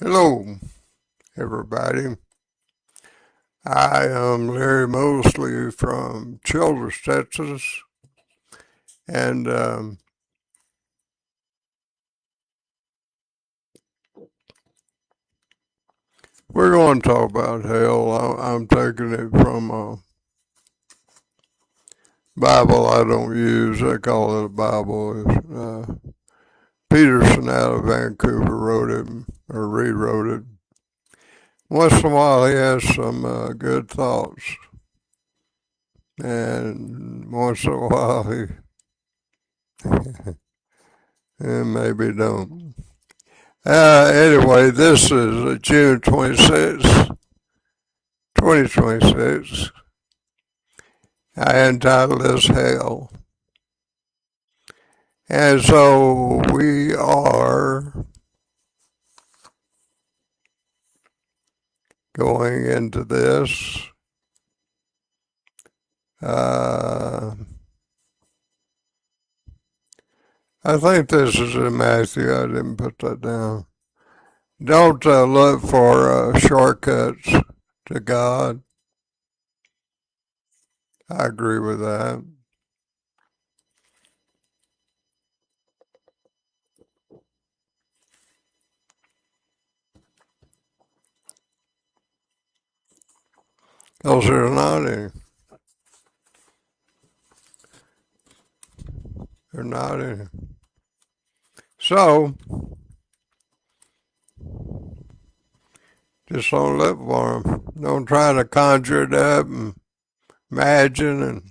Hello, everybody. I am Larry Mosley from Childress, Texas, and we're going to talk about hell. I'm taking it from a Bible I don't use. They call it a Bible. Peterson out of Vancouver wrote it or rewrote it. Once in a while, he has some good thoughts, and once in a while, he and maybe don't. Anyway, this is June 26th, 2026. I entitled this Hell. And so we are going into this. I think this is in Matthew. I didn't put that down. Don't look for shortcuts to God. I agree with that. Because there's not any. There's not any. So, just don't look for them. Don't try to conjure it up and imagine and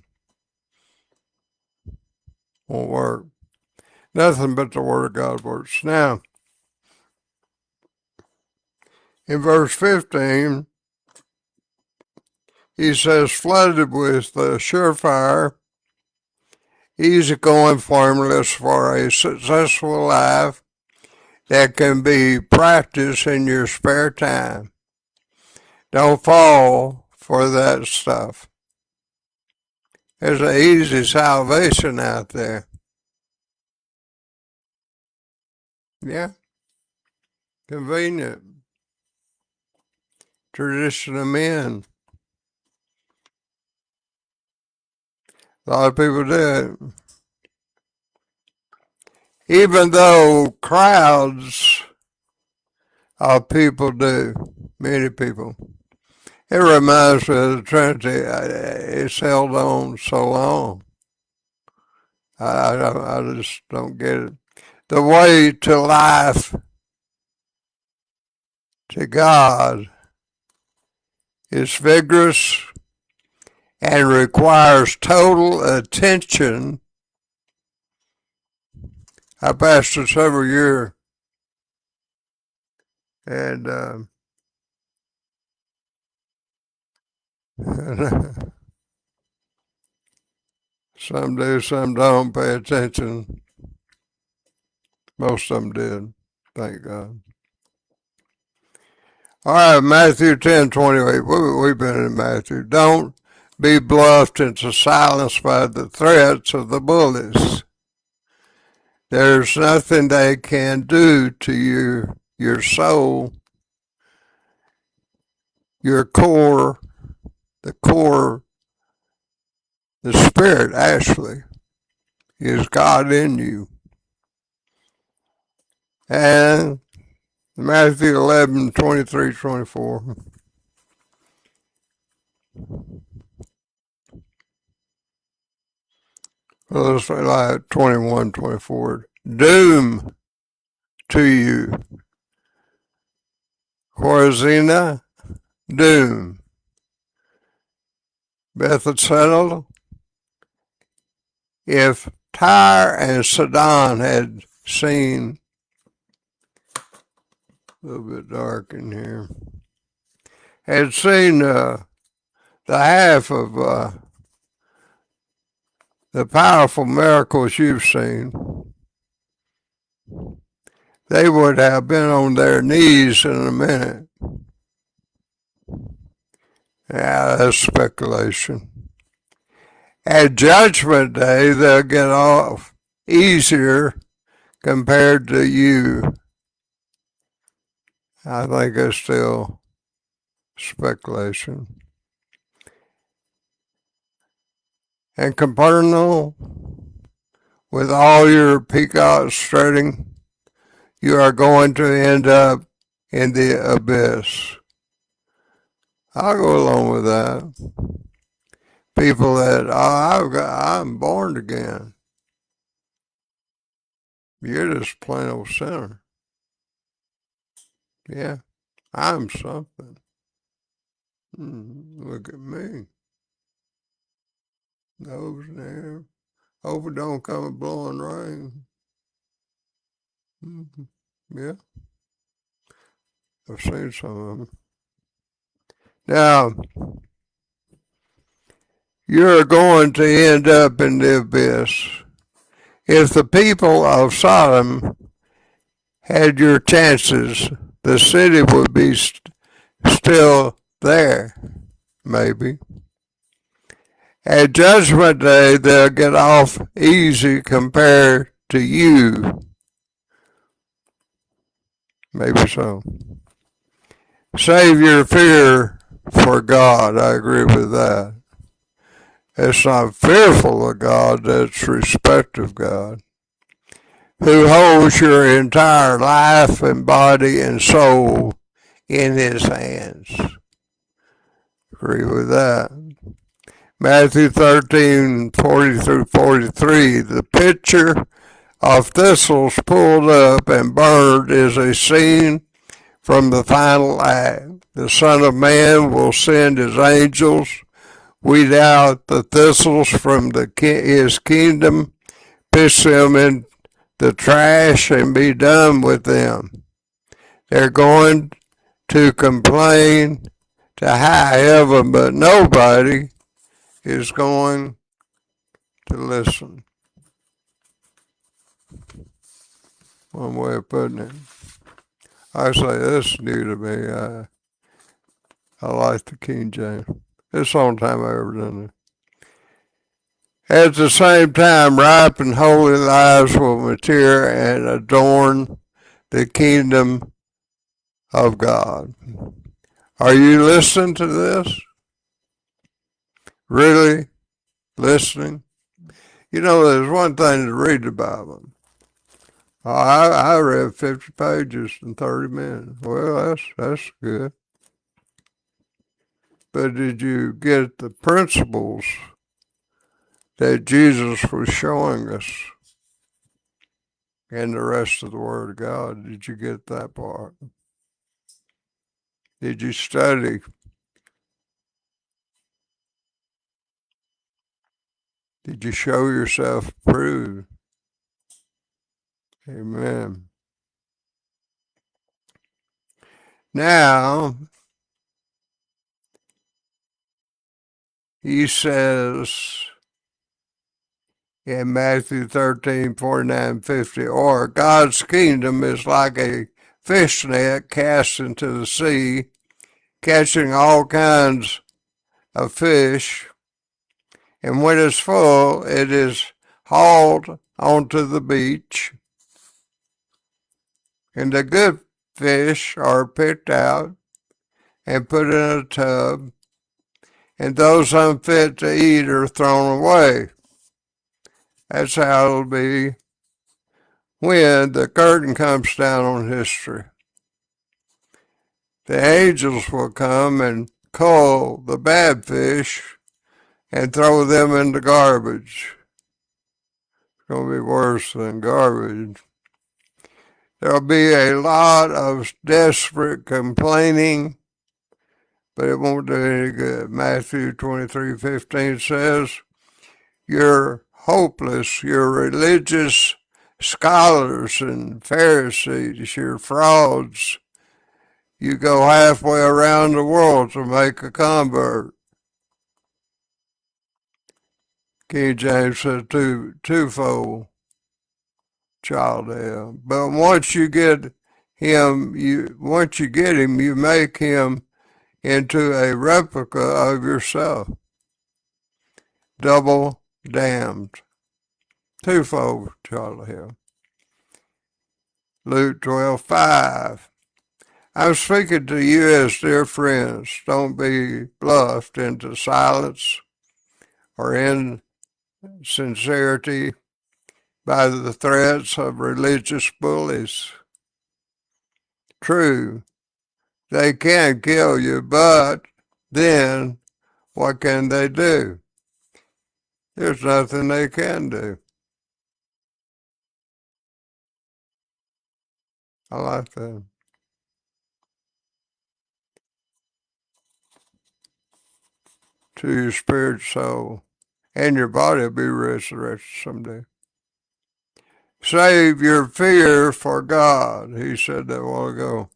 won't work. Nothing but the Word of God works. Now, in verse 15, he says, flooded with the surefire, easygoing formulas for a successful life that can be practiced in your spare time. Don't fall for that stuff. There's an easy salvation out there. Yeah, convenient. Tradition of men. A lot of people do it. Even though crowds of people do, many people. It reminds me of the Trinity. It's held on so long. I just don't get it. The way to life, to God, is vigorous and requires total attention. I pastored several years, and some do, some don't pay attention. Most of them did, thank God. All right, Matthew 10:28. We've been in Matthew. Don't be bluffed into silence by the threats of the bullies. There's nothing they can do to your soul, your core, the core, the spirit actually is God in you. And Matthew 11:23-24. Well, let's say like 21-24. Doom to you. Chorazina, doom. Bethsaida, if Tyre and Sidon had seen, a little bit dark in here, had seen the half of the powerful miracles you've seen, they would have been on their knees in a minute. Yeah, that's speculation. At Judgment Day, they'll get off easier compared to you. I think it's still speculation. And Capernaum, with all your peacock strutting, you are going to end up in the abyss. I'll go along with that. People that, I'm born again. You're just plain old sinner. Yeah, I'm something. Look at me. Nose and hair. Hope it don't come a blowing rain. Yeah, I've seen some of them. Now, you're going to end up in the abyss. If the people of Sodom had your chances, the city would be still there, maybe. At Judgment Day, they'll get off easy compared to you. Maybe so. Save your fear for God. I agree with that. It's not fearful of God, that's respect of God, who holds your entire life and body and soul in his hands. Agree with that. Matthew 13:40 through 43, the picture of thistles pulled up and burned is a scene from the final act. The Son of Man will send his angels, weed out the thistles from his kingdom, pitch them in the trash, and be done with them. They're going to complain to high heaven, but nobody is going to listen. One way of putting it. I say this is new to me. I like the King James. It's the only time I ever done it. At the same time, ripe and holy lives will mature and adorn the kingdom of God. Are you listening to this? Really listening? You know, there's one thing to read the Bible. I read 50 pages in 30 minutes. Well, that's good. But did you get the principles that Jesus was showing us in the rest of the Word of God? Did you get that part? Did you study? Did you show yourself approved? Amen. Now, he says in Matthew 13:49-50, or God's kingdom is like a fish net cast into the sea, catching all kinds of fish, and when it's full, it is hauled onto the beach, and the good fish are picked out and put in a tub, and those unfit to eat are thrown away. That's how it'll be when the curtain comes down on history. The angels will come and cull the bad fish and throw them in the garbage. It's going to be worse than garbage. There'll be a lot of desperate complaining, but it won't do any good. Matthew 23:15 says, you're hopeless, you're religious scholars and Pharisees, you're frauds. You go halfway around the world to make a convert. King James said twofold child hell. But once you get him, you make him into a replica of yourself. Double damned. Twofold child of hell. Luke 12:5. I'm speaking to you as dear friends. Don't be bluffed into silence or insincerity by the threats of religious bullies. True, they can kill you, but then what can they do? There's nothing they can do. I like that. To your spirit, soul, and your body will be resurrected someday. Save your fear for God. He said that a while ago.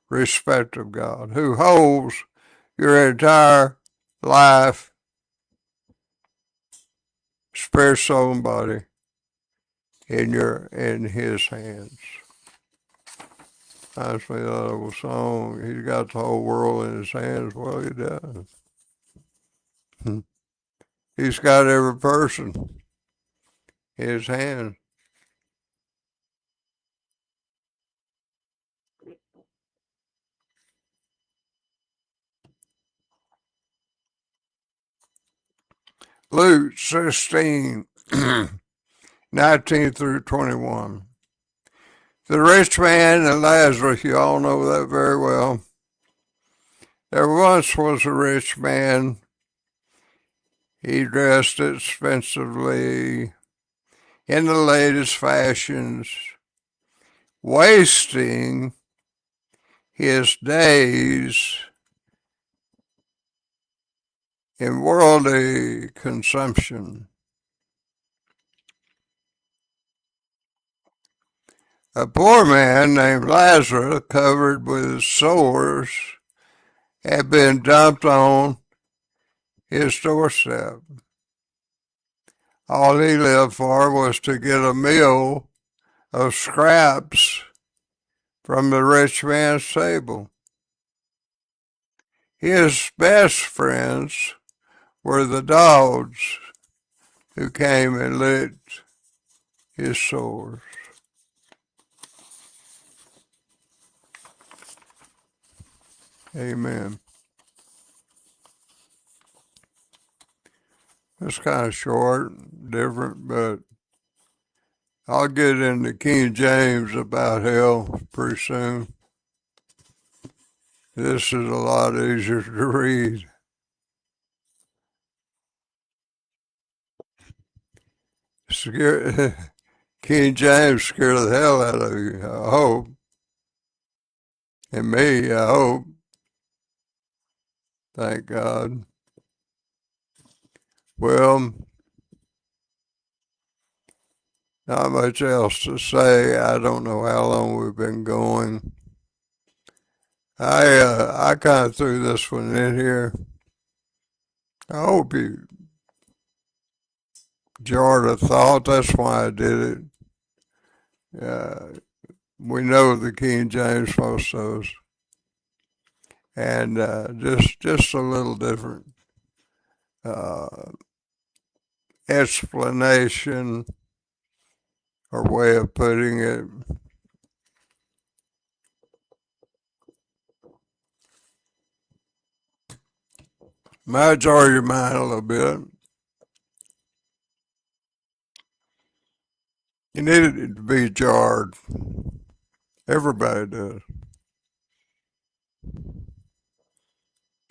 Respect of God, who holds your entire life, spirit, soul, and body in His hands. That's me that old song. He's got the whole world in His hands. Well, He does. He's got every person in His hands. Luke 16, 19 through 21. The rich man and Lazarus, you all know that very well. There once was a rich man. He dressed expensively in the latest fashions, wasting his days in worldly consumption. A poor man named Lazarus, covered with sores, had been dumped on his doorstep. All he lived for was to get a meal of scraps from the rich man's table. His best friends were the dogs who came and licked his sores. Amen. It's kind of short, different, but I'll get into King James about hell pretty soon. This is a lot easier to read. King James scared the hell out of you, I hope. And me, I hope. Thank God. Well, not much else to say. I don't know how long we've been going. I kind of threw this one in here. I hope you jarred a thought. That's why I did it. We know the King James, most of us, and just a little different uh, explanation or way of putting it. Might jar your mind a little bit. You need it to be jarred. Everybody does.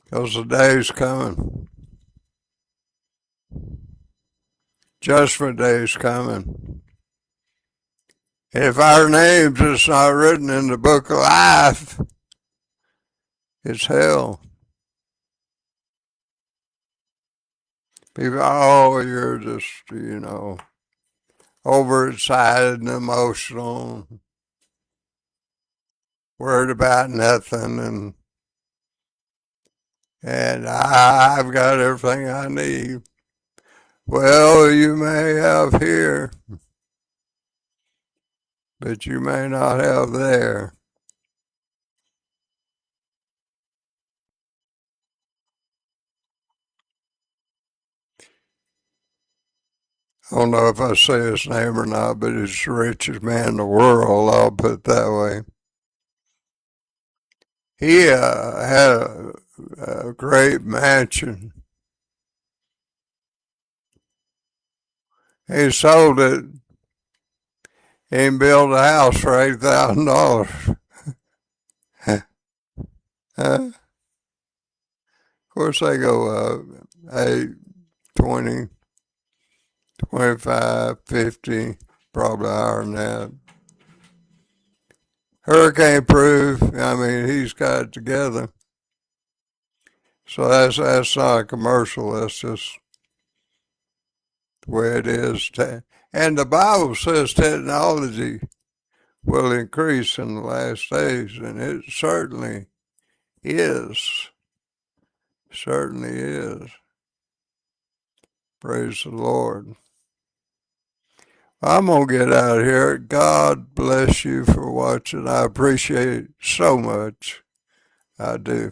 Because the day's coming. Judgment day is coming. And if our names is not written in the book of life, it's hell. People, oh, you're just, overexcited and emotional, worried about nothing, and I've got everything I need. Well, you may have here, but you may not have there. I don't know if I say his name or not, but he's the richest man in the world. I'll put it that way. He had a great mansion. He sold it and built a house for $8,000. Of course, they go up 8, 20, 25, 50, probably higher than that. Hurricane proof. I mean, he's got it together. So that's not a commercial. That's just the way it is. And the Bible says technology will increase in the last days, and it certainly is. Certainly is. Praise the Lord. I'm going to get out of here. God bless you for watching. I appreciate it so much. I do.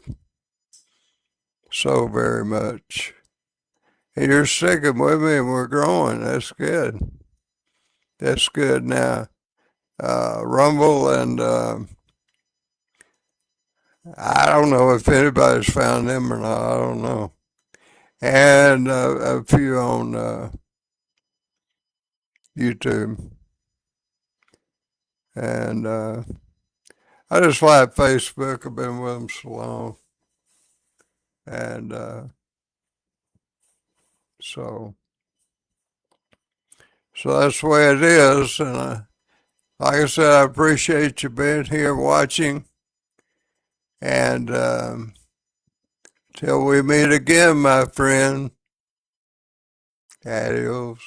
So very much. And you're sticking with me and we're growing. That's good. That's good. Now, Rumble and I don't know if anybody's found them or not. I don't know. And a few on YouTube. And I just like Facebook. I've been with them so long. And so that's the way it is. And like I said, I appreciate you being here watching. And till we meet again, my friend, adios.